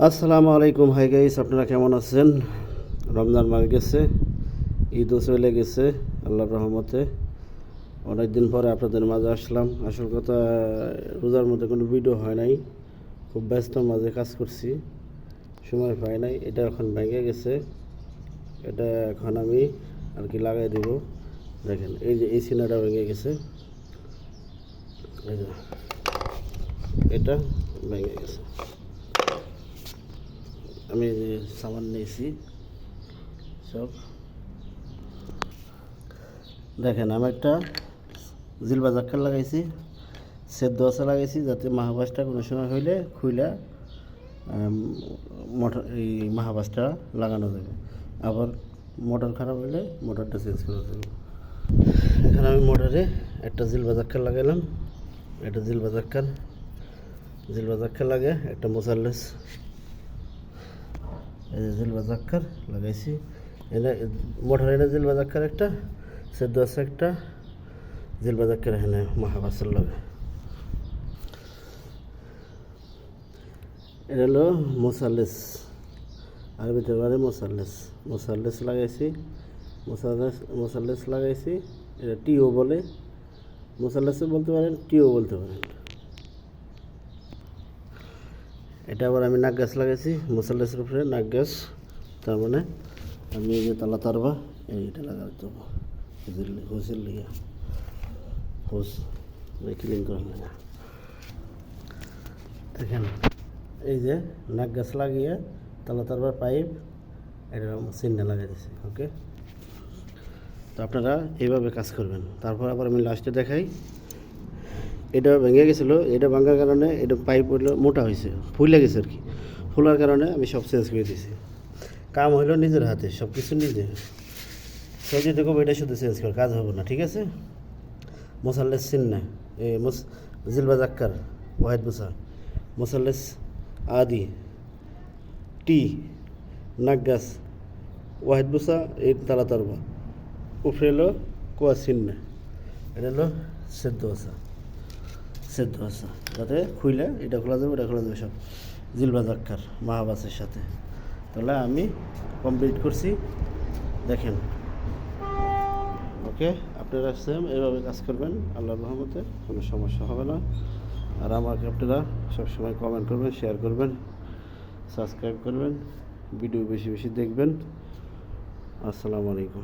আসসালামু আলাইকুম, hi guys, আপনারা কেমন আছেন? রমজান মাস গেছে, ঈদও চলে গেছে আল্লাহর রহমতে। অনেক দিন পরে আপনাদের মাঝে আসলাম। আসল কথা, রোজার মধ্যে কোনো ভিডিও হয় নাই, খুব ব্যস্ত মাঝে কাজ করছি, সময় পাই নাই। এটা এখন ভেঙে গেছে, এটা এখন আমি আর কি লাগাই দিব। দেখেন, এই যে এই সিনাটা ভেঙে গেছে, এই যে এটা ভেঙে গেছে। আমি এই যে সামান নিয়েছি সব, দেখেন আমি একটা জিলবা জাক্কার লাগাইছি, সেদ্ধ আসা লাগাইছি, যাতে মাহাবাসটা কোনো সময় হইলে খুইলা মোটর এই মাহাবাসটা লাগানো যাবে। আবার মোটর খারাপ হইলে মোটরটা চেঞ্জ করা যাবে। এখানে আমি মোটরে একটা জিলবা জাক্কার লাগাইলাম, একটা জিলবা জাক্কার লাগে, একটা মোসাল্লেস, এই যে জিলবা জাক্কার লাগাইছি। এনে মোটর এনে জিলবা জাক্কার একটা, সেদ্ধ আছে একটা, জিলবা জাক্কার এখানে মাহাবাসের লাগে। এটা হলো মোসাল্লেস, আরবিতে বলে মোসাল্লেস লাগাইছি, মোসাল্লেস লাগাইছি। এটা টিও বলে, মোসাল্লেসও বলতে পারেন, টিও বলতে পারেন। এটা আবার আমি নাক গাছ লাগাইছি, মোসাল্লেসের উপরে নাক গাছ, তার মানে আমি এই যে তালা তারবা এইটা লাগাতে দেবো, হোসের লিগে, হোস ক্লিন করার লাগে। দেখেন, এই যে নাক গাছ লাগিয়ে তালা তারবার পাইপ এটা সিনটা লাগাই দিয়েছি। ওকে, তো আপনারা এইভাবে কাজ করবেন। তারপর আবার আমি লাস্টে দেখাই, এটা ভেঙে গেছিলো, এটা ভাঙার কারণে এটা পাইপ হইলো মোটা হয়েছে, ফুলে গেছে আর কি। ফুলার কারণে আমি সব চেঞ্জ করে দিয়েছি। কাম হইলো নিজের হাতে, সব কিছু নিজে। সে যদি কবে এটা শুধু চেঞ্জ কর, কাজ হবে না, ঠিক আছে? মোসাল্লেস চিন না, এই জিলবা জাক্কার, ওয়াহিদ বুসা, মোসাল্লেস আদি, টি, নাক গাছ, ওয়াহিদ বুসা, এই তালা তারবা, উপরে এলো কোয়া চিন না, এটা হলো সেদ্ধ আসা, যাতে খুইলে এটা খোলা যাবে, এটা খোলা যাবে, সব জিলবা জাক্কার মাহাবাসের সাথে। তাহলে আমি কমপ্লিট করছি, দেখেন। ওকে, আপনারা সেম এভাবে কাজ করবেন, আল্লাহর রহমতে কোনো সমস্যা হবে না। আর আমাকে আপনারা সবসময় কমেন্ট করবেন, শেয়ার করবেন, সাবস্ক্রাইব করবেন, ভিডিও বেশি বেশি দেখবেন। আসসালামু আলাইকুম।